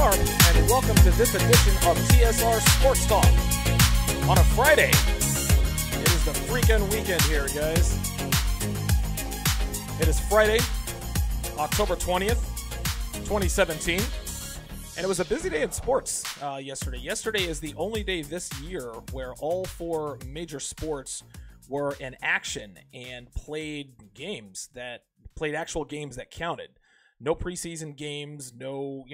Arm, and welcome to this edition of TSR Sports Talk. On a Friday, it is the freaking weekend here, guys. It is Friday, October 20th, 2017, and it was a busy day in sports yesterday. Yesterday is the only day this year where all four major sports were in action and played actual games that counted. No preseason games, no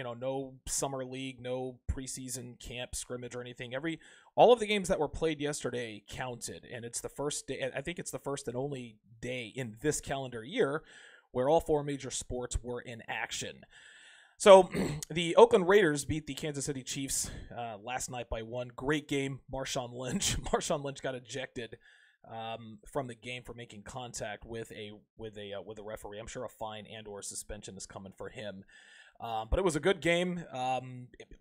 summer league, no preseason camp scrimmage or anything. All of the games that were played yesterday counted, and it's the first day. I think it's the first and only day in this calendar year where all four major sports were in action. So the Oakland Raiders beat the Kansas City Chiefs last night by 1. Great game. Marshawn Lynch got ejected from the game for making contact with a referee. I'm sure a fine and/or suspension is coming for him. But it was a good game.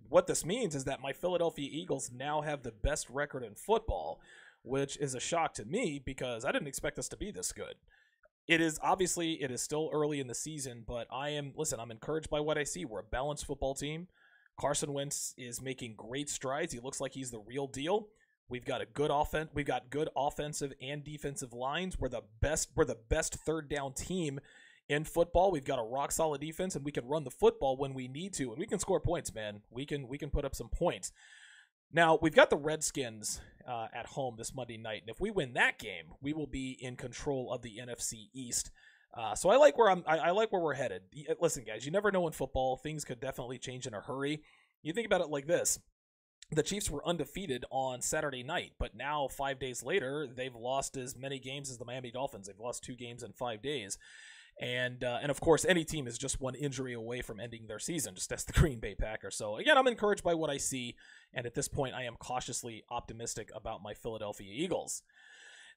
What this means is that my Philadelphia Eagles now have the best record in football, which is a shock to me because I didn't expect us to be this good. It is still early in the season, but I'm encouraged by what I see. We're a balanced football team. Carson Wentz is making great strides. He looks like he's the real deal. We've got a good offense. We've got good offensive and defensive lines. We're the best third down team in football. We've got a rock solid defense, and we can run the football when we need to, and we can score points, man. We can put up some points. Now we've got the Redskins at home this Monday night, and if we win that game, we will be in control of the NFC East. So I like where we're headed. Listen, guys, you never know in football. Things could definitely change in a hurry. You think about it like this. The Chiefs were undefeated on Saturday night, but now 5 days later, they've lost as many games as the Miami Dolphins. They've lost 2 games in 5 days. And of course, any team is just one injury away from ending their season, just as the Green Bay Packers. So again, I'm encouraged by what I see, and at this point, I am cautiously optimistic about my Philadelphia Eagles.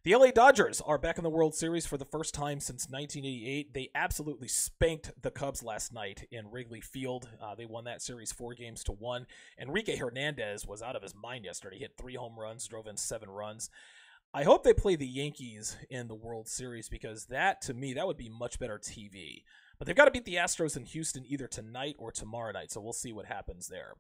The LA Dodgers are back in the World Series for the first time since 1988. They absolutely spanked the Cubs last night in Wrigley Field. They won that series 4-1. Enrique Hernandez was out of his mind yesterday. He hit 3 home runs, drove in 7 runs. I hope they play the Yankees in the World Series because that would be much better TV. But they've got to beat the Astros in Houston either tonight or tomorrow night, so we'll see what happens there.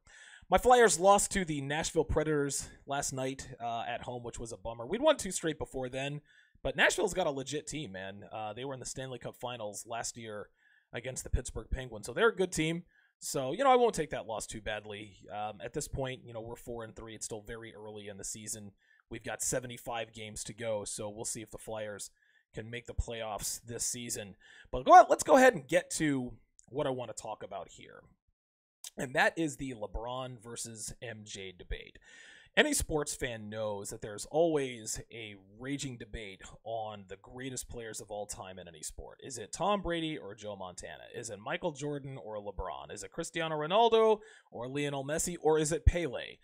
My Flyers lost to the Nashville Predators last night at home, which was a bummer. We'd won 2 straight before then, but Nashville's got a legit team, man. They were in the Stanley Cup Finals last year against the Pittsburgh Penguins, so they're a good team. So, I won't take that loss too badly. At this point, we're 4-3. It's still very early in the season. We've got 75 games to go, so we'll see if the Flyers can make the playoffs this season. But let's go ahead and get to what I want to talk about here. And that is the LeBron versus MJ debate. Any sports fan knows that there's always a raging debate on the greatest players of all time in any sport. Is it Tom Brady or Joe Montana? Is it Michael Jordan or LeBron? Is it Cristiano Ronaldo or Lionel Messi? Or is it Pele?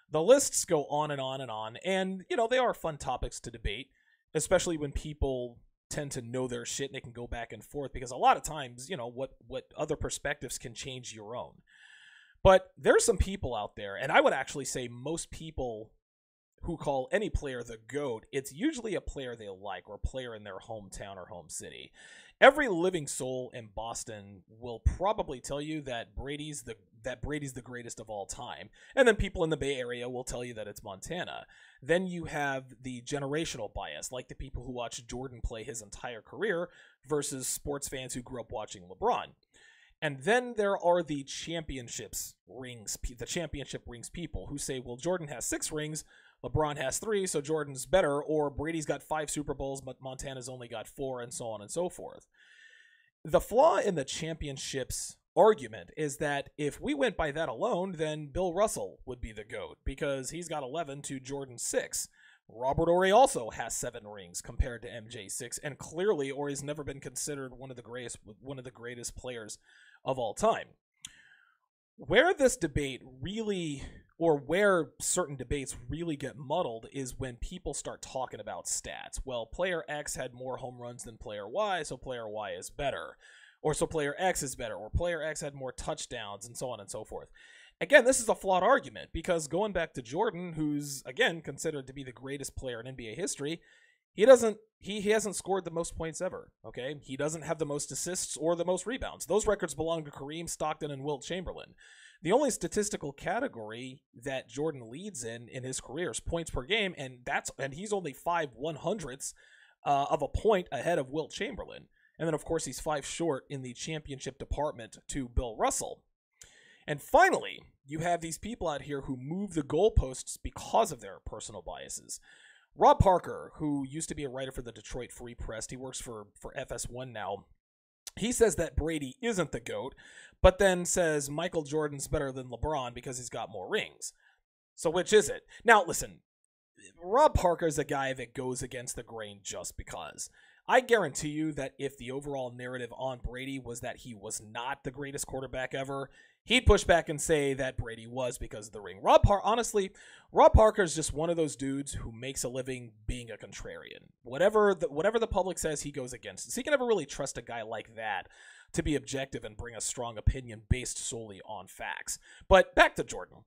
The lists go on and on and on. And, they are fun topics to debate, especially when people tend to know their shit and they can go back and forth, because a lot of times, what other perspectives can change your own. But there's some people out there, and I would actually say most people who call any player the GOAT, it's usually a player they like or a player in their hometown or home city. Every living soul in Boston will probably tell you that Brady's the greatest of all time. And then people in the Bay Area will tell you that it's Montana. Then you have the generational bias, like the people who watched Jordan play his entire career versus sports fans who grew up watching LeBron. And then there are the championship rings people who say, well, Jordan has 6 rings, LeBron has 3, so Jordan's better, or Brady's got 5 Super Bowls, but Montana's only got 4, and so on and so forth. The flaw in the championships argument is that if we went by that alone, then Bill Russell would be the GOAT, because he's got 11 to Jordan's 6. Robert Horry also has 7 rings compared to MJ's 6, and clearly Horry's never been considered one of the greatest players of all time. Where this debate really, or where certain debates really get muddled, is when people start talking about stats. Well, player X had more home runs than player Y, so player Y is better. Or so player X is better, or player X had more touchdowns, and so on and so forth. Again, this is a flawed argument, because going back to Jordan, who's, again, considered to be the greatest player in NBA history, He hasn't scored the most points ever, okay? He doesn't have the most assists or the most rebounds. Those records belong to Kareem, Stockton, and Wilt Chamberlain. The only statistical category that Jordan leads in his career is points per game, and he's only 5/100ths of a point ahead of Wilt Chamberlain. And then, of course, he's 5 short in the championship department to Bill Russell. And finally, you have these people out here who move the goalposts because of their personal biases. Rob Parker, who used to be a writer for the Detroit Free Press, he works for FS1 now. He says that Brady isn't the GOAT, but then says Michael Jordan's better than LeBron because he's got more rings. So which is it? Now, listen, Rob Parker is a guy that goes against the grain just because. I guarantee you that if the overall narrative on Brady was that he was not the greatest quarterback ever, he'd push back and say that Brady was because of the ring. Honestly, Rob Parker is just one of those dudes who makes a living being a contrarian. Whatever the public says, he goes against it. So you can never really trust a guy like that to be objective and bring a strong opinion based solely on facts. But back to Jordan.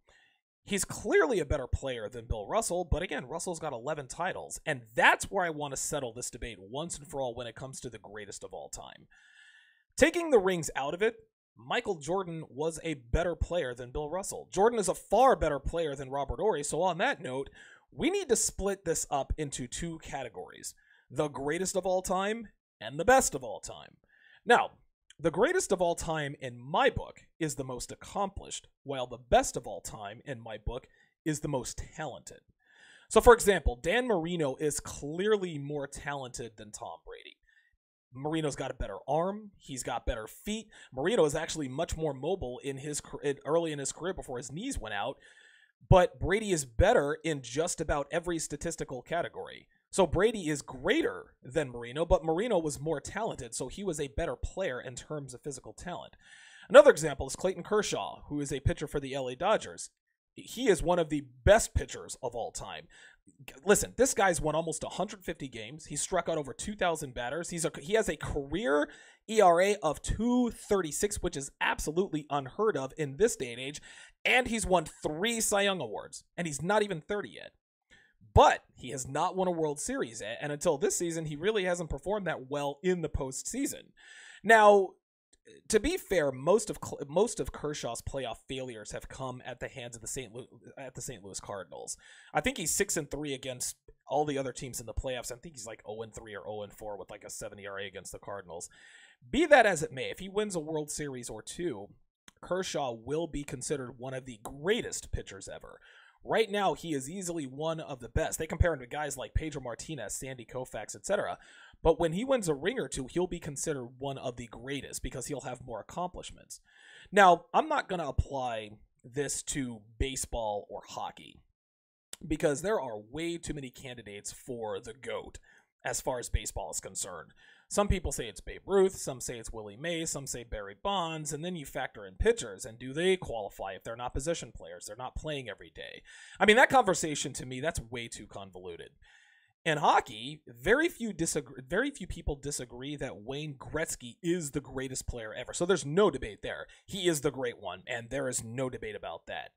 He's clearly a better player than Bill Russell, but again, Russell's got 11 titles, and that's where I want to settle this debate once and for all when it comes to the greatest of all time. Taking the rings out of it, Michael Jordan was a better player than Bill Russell. Jordan is a far better player than Robert Horry, so on that note, we need to split this up into 2 categories: the greatest of all time and the best of all time. Now, the greatest of all time in my book is the most accomplished, while the best of all time in my book is the most talented. So, for example, Dan Marino is clearly more talented than Tom Brady. Marino's got a better arm. He's got better feet. Marino is actually much more mobile early in his career before his knees went out. But Brady is better in just about every statistical category. So Brady is greater than Marino, but Marino was more talented, so he was a better player in terms of physical talent. Another example is Clayton Kershaw, who is a pitcher for the LA Dodgers. He is one of the best pitchers of all time. Listen, this guy's won almost 150 games. He struck out over 2,000 batters. He has a career ERA of 2.36, which is absolutely unheard of in this day and age. And he's won 3 Cy Young Awards, and he's not even 30 yet. But he has not won a World Series, and until this season, he really hasn't performed that well in the postseason. Now, to be fair, most of Kershaw's playoff failures have come at the hands of the St. Louis Cardinals. I think he's 6-3 against all the other teams in the playoffs. I think he's like 0-3 or 0-4 with like a 7 ERA against the Cardinals. Be that as it may, if he wins a World Series or 2, Kershaw will be considered one of the greatest pitchers ever. Right now, he is easily one of the best. They compare him to guys like Pedro Martinez, Sandy Koufax, etc. But when he wins a ring or 2, he'll be considered one of the greatest because he'll have more accomplishments. Now, I'm not going to apply this to baseball or hockey because there are way too many candidates for the GOAT as far as baseball is concerned. Some people say it's Babe Ruth, some say it's Willie Mays, some say Barry Bonds, and then you factor in pitchers, and do they qualify if they're not position players? They're not playing every day. I mean, that conversation to me, that's way too convoluted. In hockey, very few people disagree that Wayne Gretzky is the greatest player ever. So there's no debate there. He is the great one, and there is no debate about that.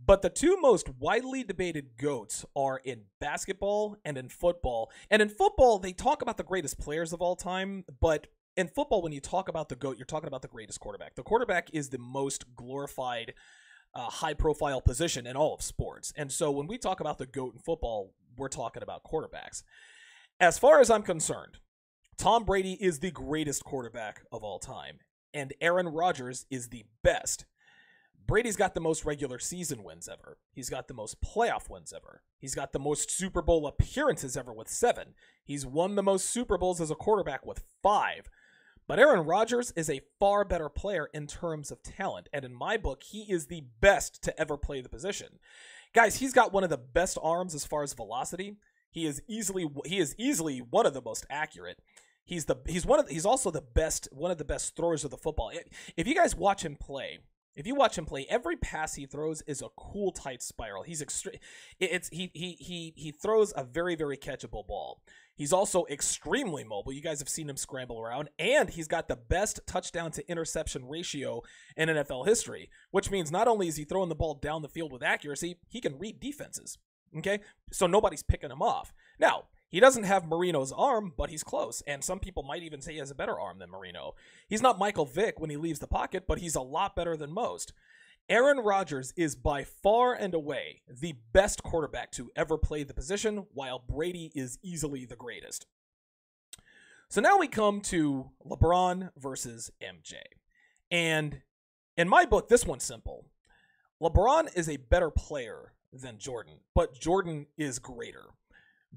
But the 2 most widely debated GOATs are in basketball and in football. And in football, they talk about the greatest players of all time. But in football, when you talk about the GOAT, you're talking about the greatest quarterback. The quarterback is the most glorified, high-profile position in all of sports. And so when we talk about the GOAT in football, we're talking about quarterbacks. As far as I'm concerned, Tom Brady is the greatest quarterback of all time. And Aaron Rodgers is the best. Brady's got the most regular season wins ever. He's got the most playoff wins ever. He's got the most Super Bowl appearances ever with 7. He's won the most Super Bowls as a quarterback with 5. But Aaron Rodgers is a far better player in terms of talent. And in my book, he is the best to ever play the position. Guys, he's got one of the best arms as far as velocity. He is easily one of the most accurate. He's also one of the best throwers of the football. If you guys watch him play, every pass he throws is a cool tight spiral. He throws a very, very catchable ball. He's also extremely mobile. You guys have seen him scramble around, and he's got the best touchdown to interception ratio in NFL history, which means not only is he throwing the ball down the field with accuracy, he can read defenses. Okay? So nobody's picking him off. Now, He doesn't have Marino's arm, but he's close, and some people might even say he has a better arm than Marino. He's not Michael Vick when he leaves the pocket, but he's a lot better than most. Aaron Rodgers is by far and away the best quarterback to ever play the position, while Brady is easily the greatest. So now we come to LeBron versus MJ. And in my book, this one's simple. LeBron is a better player than Jordan, but Jordan is greater.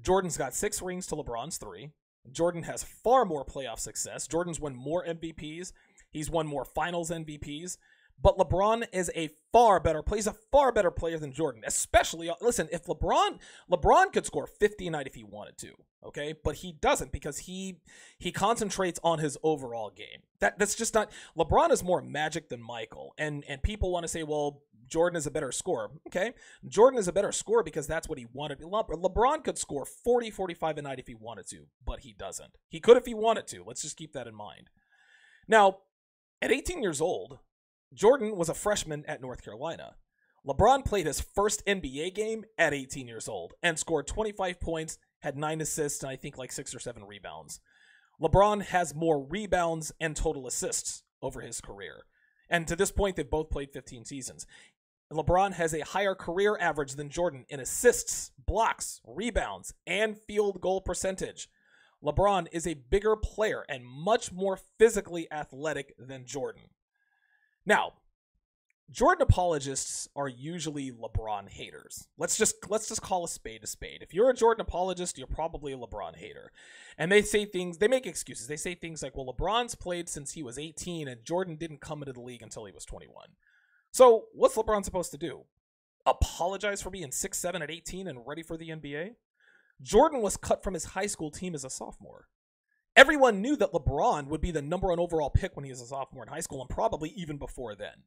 Jordan's got 6 rings to LeBron's 3. Jordan has far more playoff success. Jordan's won more MVPs. He's won more finals MVPs. But LeBron is a far better player. He's a far better player than Jordan. Especially, listen, if LeBron could score 50 a night if he wanted to, okay? But he doesn't because he concentrates on his overall game. That's just not. LeBron is more magic than Michael, and people want to say, well, Jordan is a better scorer. Okay, Jordan is a better scorer because that's what he wanted. LeBron could score 40, 45 a night if he wanted to, but he doesn't. He could if he wanted to. Let's just keep that in mind. Now, at 18 years old, Jordan was a freshman at North Carolina. LeBron played his first NBA game at 18 years old and scored 25 points, had 9 assists, and I think like 6 or 7 rebounds. LeBron has more rebounds and total assists over his career. And to this point, they've both played 15 seasons. LeBron has a higher career average than Jordan in assists, blocks, rebounds, and field goal percentage. LeBron is a bigger player and much more physically athletic than Jordan. Now, Jordan apologists are usually LeBron haters. Let's just call a spade a spade. If you're a Jordan apologist, you're probably a LeBron hater. And they say things, they make excuses. They say things like, well, LeBron's played since he was 18 and Jordan didn't come into the league until he was 21. So what's LeBron supposed to do? Apologize for being 6'7" at 18 and ready for the NBA? Jordan was cut from his high school team as a sophomore. Everyone knew that LeBron would be the #1 overall pick when he was a sophomore in high school and probably even before then.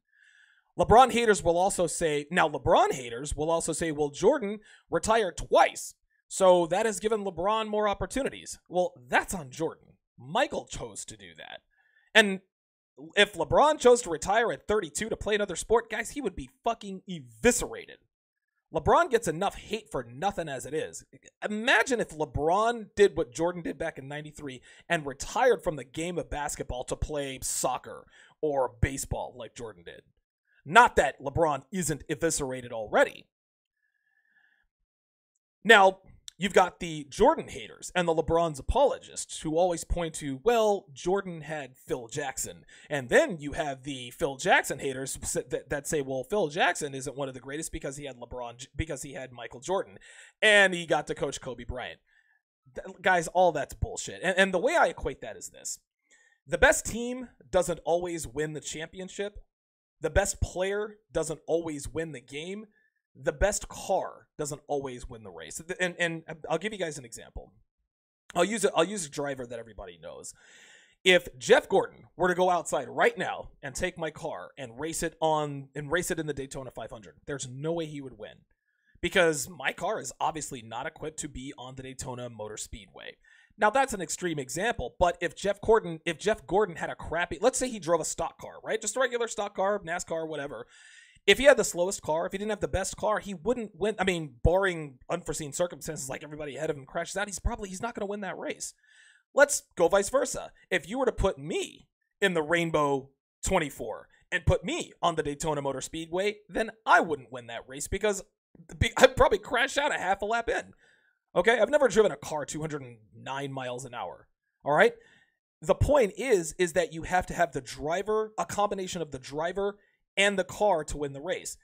LeBron haters will also say, well, Jordan retired twice, so that has given LeBron more opportunities. Well, that's on Jordan. Michael chose to do that. And if LeBron chose to retire at 32 to play another sport, guys, he would be fucking eviscerated. LeBron gets enough hate for nothing as it is. Imagine if LeBron did what Jordan did back in '93 and retired from the game of basketball to play soccer or baseball like Jordan did. Not that LeBron isn't eviscerated already. Now, you've got the Jordan haters and the LeBron's apologists who always point to, well, Jordan had Phil Jackson. And then you have the Phil Jackson haters that say, well, Phil Jackson isn't one of the greatest because he had Michael Jordan. And he got to coach Kobe Bryant. Guys, all that's bullshit. And the way I equate that is this. The best team doesn't always win the championship. The best player doesn't always win the game. The best car doesn't always win the race. And I'll give you guys an example. I'll use a driver that everybody knows. If Jeff Gordon were to go outside right now and take my car and race it in the Daytona 500, there's no way he would win. Because my car is obviously not equipped to be on the Daytona Motor Speedway. Now that's an extreme example, but if Jeff Gordon had a crappy, let's say he drove a stock car, right? Just a regular stock car, NASCAR, whatever. If he had the slowest car, if he didn't have the best car, he wouldn't win. I mean, barring unforeseen circumstances like everybody ahead of him crashes out, he's not going to win that race. Let's go vice versa. If you were to put me in the Rainbow 24 and put me on the Daytona Motor Speedway, then I wouldn't win that race because I'd probably crash out a half a lap in. Okay, I've never driven a car 209 miles an hour. All right? The point is that you have to have the driver, a combination of the driver and the car to win the race.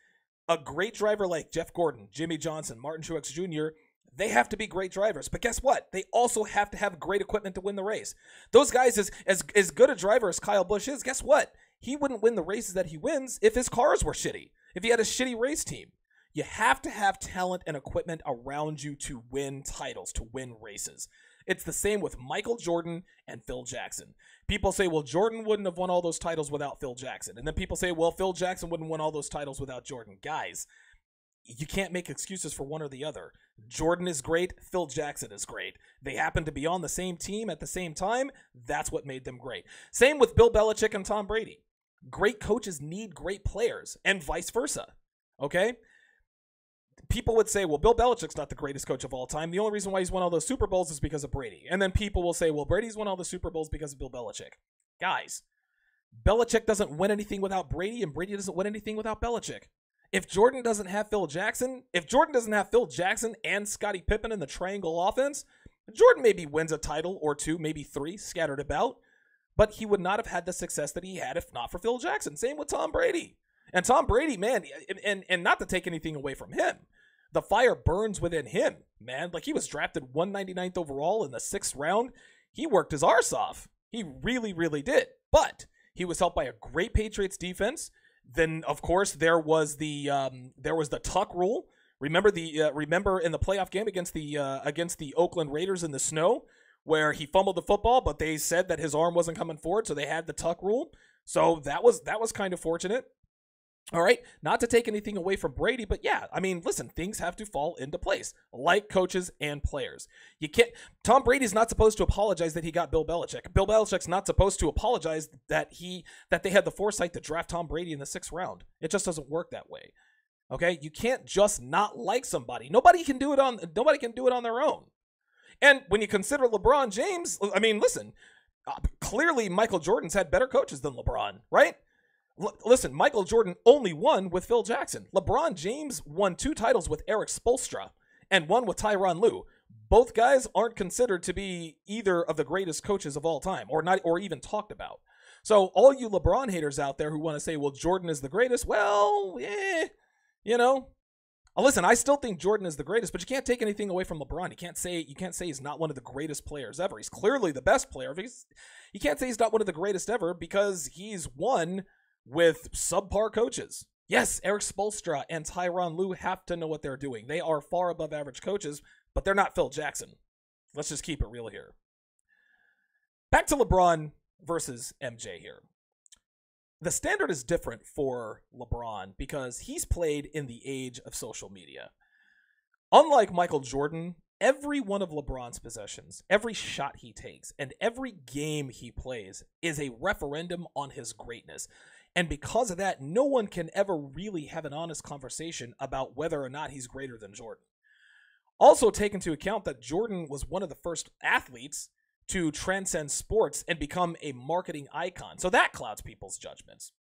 A great driver like Jeff Gordon, Jimmy Johnson, Martin Truex Jr., they have to be great drivers. But guess what? They also have to have great equipment to win the race. Those guys, as good a driver as Kyle Busch is, guess what? He wouldn't win the races that he wins if his cars were shitty, if he had a shitty race team. You have to have talent and equipment around you to win titles, to win races. It's the same with Michael Jordan and Phil Jackson. People say, well, Jordan wouldn't have won all those titles without Phil Jackson. And then people say, well, Phil Jackson wouldn't win all those titles without Jordan. Guys, you can't make excuses for one or the other. Jordan is great. Phil Jackson is great. They happen to be on the same team at the same time. That's what made them great. Same with Bill Belichick and Tom Brady. Great coaches need great players and vice versa. Okay? people would say, well, Bill Belichick's not the greatest coach of all time. The only reason why he's won all those Super Bowls is because of Brady. And then people will say, well, Brady's won all the Super Bowls because of Bill Belichick. Guys, Belichick doesn't win anything without Brady, and Brady doesn't win anything without Belichick. If Jordan doesn't have Phil Jackson, and Scottie Pippen in the triangle offense, Jordan maybe wins a title or two, maybe three, scattered about, but he would not have had the success that he had if not for Phil Jackson. Same with Tom Brady. And Tom Brady, man, and not to take anything away from him, the fire burns within him, man. Like, he was drafted 199th overall in the 6th round. He worked his arse off. He really, really did. But he was helped by a great Patriots defense. Then, of course, there was the tuck rule. Remember in the playoff game against the Oakland Raiders in the snow, where he fumbled the football, but they said that his arm wasn't coming forward, so they had the tuck rule. So that was kind of fortunate. All right, not to take anything away from Brady, but yeah, I mean, listen, things have to fall into place, like coaches and players. You can't. Tom Brady's not supposed to apologize that he got Bill Belichick. Bill Belichick's not supposed to apologize that they had the foresight to draft Tom Brady in the 6th round. It just doesn't work that way. Okay, you can't just not like somebody. Nobody can do it on their own. And when you consider LeBron James, I mean, listen, clearly Michael Jordan's had better coaches than LeBron, right? Listen, Michael Jordan only won with Phil Jackson. LeBron James won 2 titles with Eric Spoelstra and 1 with Tyronn Lue. Both guys aren't considered to be either of the greatest coaches of all time, or even talked about. So all you LeBron haters out there who want to say, well, Jordan is the greatest, well, listen, I still think Jordan is the greatest, but you can't take anything away from LeBron. You can't say he's not one of the greatest players ever. He's clearly the best player. You can't say he's not one of the greatest ever because he's won with subpar coaches. Yes, Eric Spoelstra and Tyronn Lue have to know what they're doing. They are far above average coaches, but they're not Phil Jackson. Let's just keep it real here. Back to LeBron versus MJ here. The standard is different for LeBron because he's played in the age of social media. Unlike Michael Jordan, every one of LeBron's possessions, every shot he takes, and every game he plays is a referendum on his greatness. And because of that, no one can ever really have an honest conversation about whether or not he's greater than Jordan. Also, take into account that Jordan was one of the first athletes to transcend sports and become a marketing icon. So that clouds people's judgments.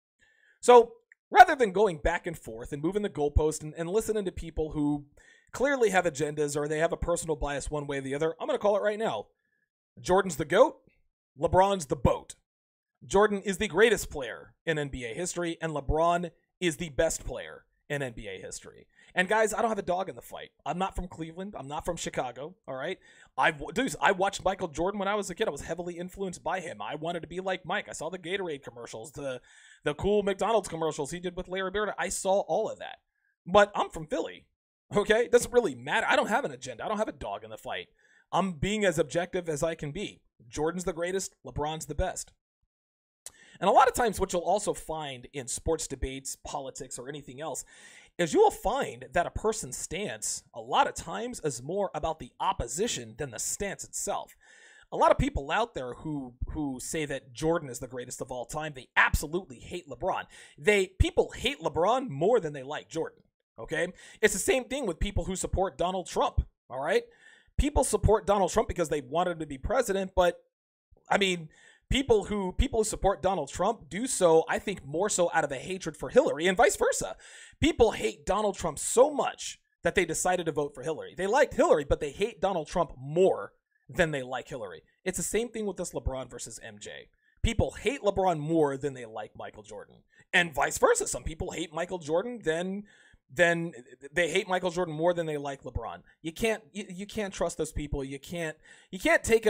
So rather than going back and forth and moving the goalpost and listening to people who clearly have agendas or they have a personal bias one way or the other, I'm going to call it right now. Jordan's the GOAT. LeBron's the boat. Jordan is the greatest player in NBA history, and LeBron is the best player in NBA history. And guys, I don't have a dog in the fight. I'm not from Cleveland. I'm not from Chicago. All right. I watched Michael Jordan when I was a kid. I was heavily influenced by him. I wanted to be like Mike. I saw the Gatorade commercials, the cool McDonald's commercials he did with Larry Bird. I saw all of that. But I'm from Philly. Okay. It doesn't really matter. I don't have an agenda. I don't have a dog in the fight. I'm being as objective as I can be. Jordan's the greatest. LeBron's the best. And a lot of times what you'll also find in sports debates, politics, or anything else is you will find that a person's stance a lot of times is more about the opposition than the stance itself. A lot of people out there who say that Jordan is the greatest of all time, they absolutely hate LeBron. People hate LeBron more than they like Jordan, okay? It's the same thing with people who support Donald Trump, all right? People support Donald Trump because they want him to be president, but, I mean, people who support Donald Trump do so, I think, more so out of a hatred for Hillary, and vice versa. People hate Donald Trump so much that they decided to vote for Hillary. They liked Hillary, but they hate Donald Trump more than they like Hillary. It's the same thing with this LeBron versus MJ. People hate LeBron more than they like Michael Jordan, and vice versa. Some people hate Michael Jordan then they hate Michael Jordan more than they like LeBron. You can't trust those people. You can take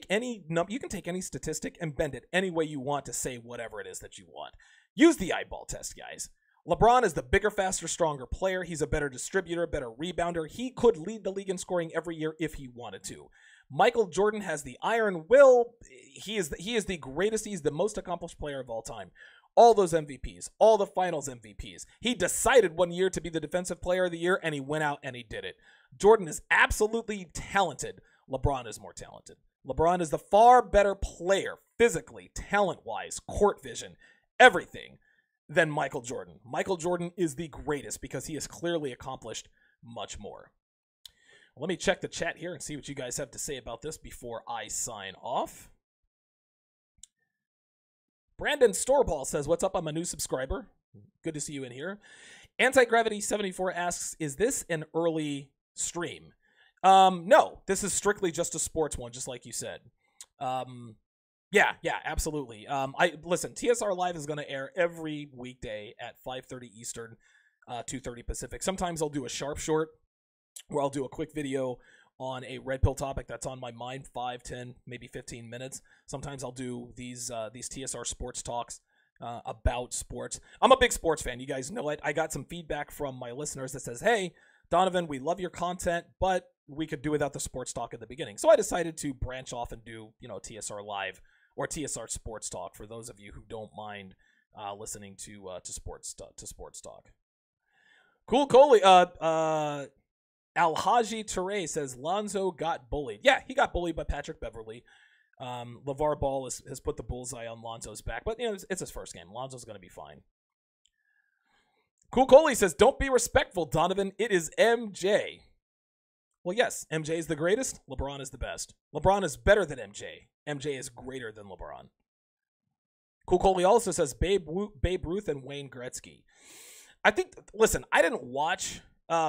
any statistic and bend it any way you want to say whatever it is that you want. Use the eyeball test, guys. LeBron is the bigger, faster, stronger player. He's a better distributor, better rebounder. He could lead the league in scoring every year if he wanted to. Michael Jordan has the iron will. He is the greatest. He's the most accomplished player of all time. All those MVPs, all the finals MVPs. He decided one year to be the defensive player of the year, and he went out and he did it. Jordan is absolutely talented. LeBron is more talented. LeBron is the far better player, physically, talent-wise, court vision, everything. than Michael Jordan. Michael Jordan is the greatest because he has clearly accomplished much more. Let me check the chat here and see what you guys have to say about this before I sign off. Brandon Storeball says, what's up? I'm a new subscriber. Good to see you in here. Anti-Gravity 74 asks, is this an early stream? No, this is strictly just a sports one, just like you said. Yeah, absolutely. Listen, TSR Live is going to air every weekday at 5:30 Eastern, 2:30 Pacific. Sometimes I'll do a sharp short where I'll do a quick video on a red pill topic that's on my mind, 5, 10, maybe 15 minutes. Sometimes I'll do these TSR sports talks about sports. I'm a big sports fan. You guys know it. I got some feedback from my listeners that says, hey, Donovan, we love your content, but we could do without the sports talk at the beginning. So I decided to branch off and do, TSR Live or TSR Sports Talk for those of you who don't mind listening to sports talk. Cool, Coley. Alhaji Toure says Lonzo got bullied. Yeah, he got bullied by Patrick Beverley. LeVar Ball has put the bullseye on Lonzo's back, but it's his first game. Lonzo's going to be fine. Cool Coley says, don't be respectful, Donovan. It is MJ. Well, yes, MJ is the greatest. LeBron is the best. LeBron is better than MJ. MJ is greater than LeBron. Cool Coley also says Babe Ruth and Wayne Gretzky. I think, listen, I didn't watch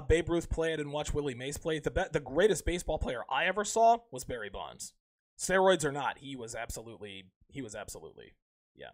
Babe Ruth play. I didn't watch Willie Mays play. The greatest baseball player I ever saw was Barry Bonds. Steroids or not, he was absolutely, yeah.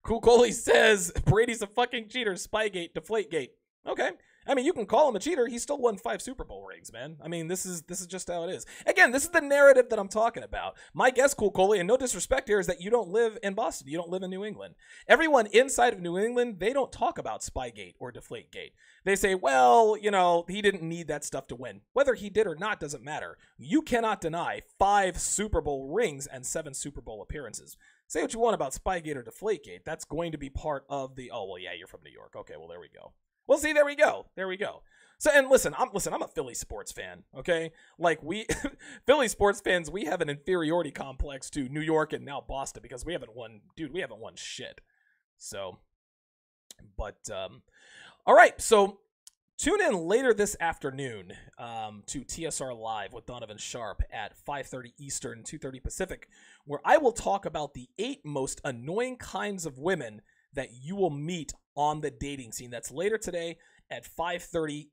Cool Coley says Brady's a fucking cheater. Spygate, Deflategate. Okay. I mean, you can call him a cheater. He still won 5 Super Bowl rings, man. I mean, this is just how it is. Again, this is the narrative that I'm talking about. My guess, Cool Coley, and no disrespect here, is that you don't live in Boston. You don't live in New England. Everyone inside of New England, they don't talk about Spygate or Deflategate. They say, well, he didn't need that stuff to win. Whether he did or not doesn't matter. You cannot deny 5 Super Bowl rings and 7 Super Bowl appearances. Say what you want about Spygate or Deflategate. That's going to be part of the, oh, well, yeah, you're from New York. Okay, well, there we go. Well, see, there we go. So, and listen, I'm a Philly sports fan, okay? Like, Philly sports fans, we have an inferiority complex to New York and now Boston because we haven't won shit. So, but, all right, so tune in later this afternoon to TSR Live with Donovan Sharp at 5:30 Eastern, 2:30 Pacific, where I will talk about the 8 most annoying kinds of women that you will meet on the dating scene. That's later today at 5:30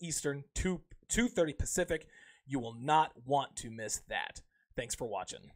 Eastern, 2:30 Pacific. You will not want to miss that. Thanks for watching.